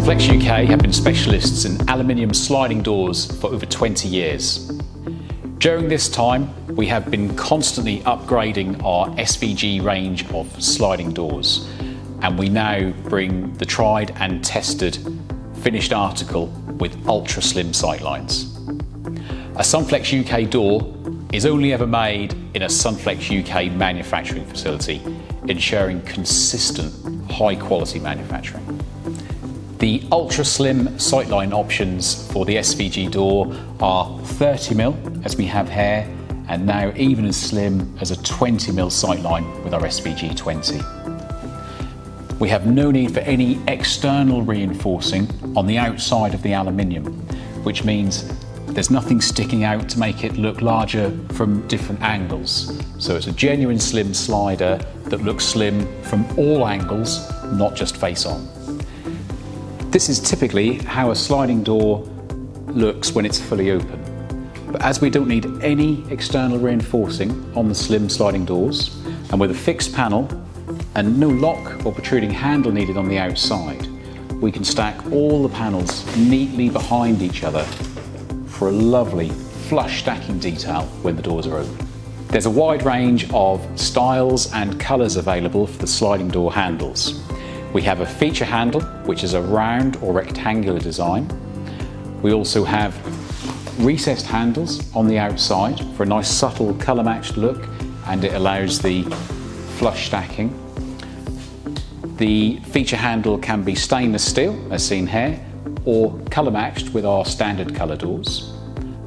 SUNFLEX UK have been specialists in aluminium sliding doors for over 20 years. During this time, we have been constantly upgrading our SVG range of sliding doors, and we now bring the tried and tested finished article with ultra slim sightlines. A SUNFLEX UK door is only ever made in a SUNFLEX UK manufacturing facility, ensuring consistent, high quality manufacturing. The ultra slim sightline options for the SVG door are 30mm, as we have here, and now even as slim as a 20mm sightline with our SVG20. We have no need for any external reinforcing on the outside of the aluminium, which means there's nothing sticking out to make it look larger from different angles. So it's a genuine slim slider that looks slim from all angles, not just face on. This is typically how a sliding door looks when it's fully open. But as we don't need any external reinforcing on the slim sliding doors, and with a fixed panel and no lock or protruding handle needed on the outside, we can stack all the panels neatly behind each other for a lovely flush stacking detail when the doors are open. There's a wide range of styles and colours available for the sliding door handles. We have a feature handle, which is a round or rectangular design. We also have recessed handles on the outside for a nice subtle colour matched look, and it allows the flush stacking. The feature handle can be stainless steel, as seen here, or colour matched with our standard colour doors.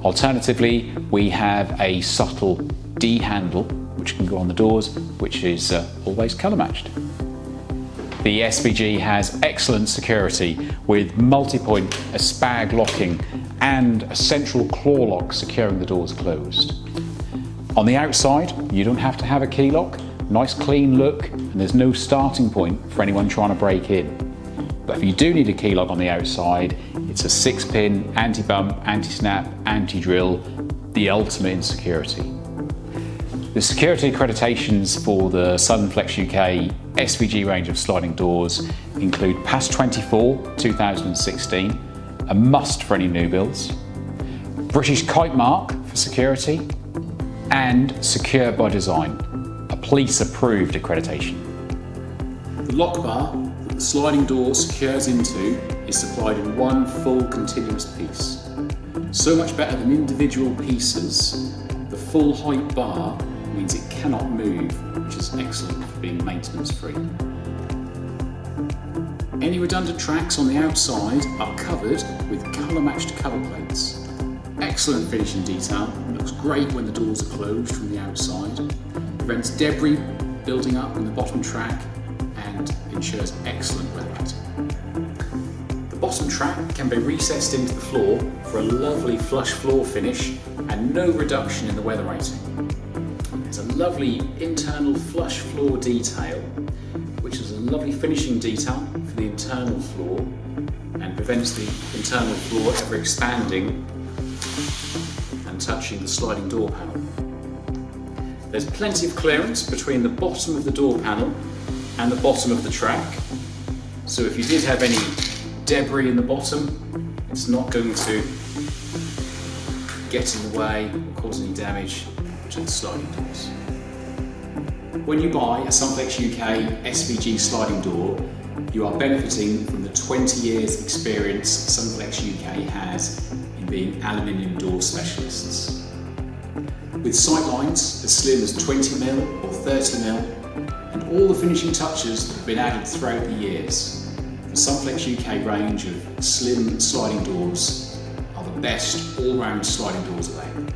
Alternatively, we have a subtle D handle which can go on the doors, which is always colour matched. The SVG has excellent security with multi-point spag locking and a central claw lock securing the doors closed. On the outside, you don't have to have a key lock, nice clean look, and there's no starting point for anyone trying to break in. But if you do need a key lock on the outside, it's a 6-pin, anti-bump, anti-snap, anti-drill, the ultimate in security. The security accreditations for the SUNFLEX UK SVG range of sliding doors include PAS 24 2016, a must for any new builds, British Kite Mark for security, and Secure by Design, a police approved accreditation. The lock bar that the sliding door secures into is supplied in one full continuous piece. So much better than individual pieces, the full height bar means it cannot move, which is excellent for being maintenance free. Any redundant tracks on the outside are covered with colour matched cover plates. Excellent finishing detail, looks great when the doors are closed from the outside, prevents debris building up in the bottom track, and ensures excellent weather rating. The bottom track can be recessed into the floor for a lovely flush floor finish and no reduction in the weather rating. There's a lovely internal flush floor detail, which is a lovely finishing detail for the internal floor and prevents the internal floor ever expanding and touching the sliding door panel. There's plenty of clearance between the bottom of the door panel and the bottom of the track, so if you did have any debris in the bottom, it's not going to get in the way or cause any damage to the sliding doors. When you buy a SUNFLEX UK SVG sliding door, you are benefiting from the 20 years experience SUNFLEX UK has in being aluminium door specialists. With sightlines as slim as 20mm or 30mm and all the finishing touches that have been added throughout the years, the SUNFLEX UK range of slim sliding doors are the best all-round sliding doors available.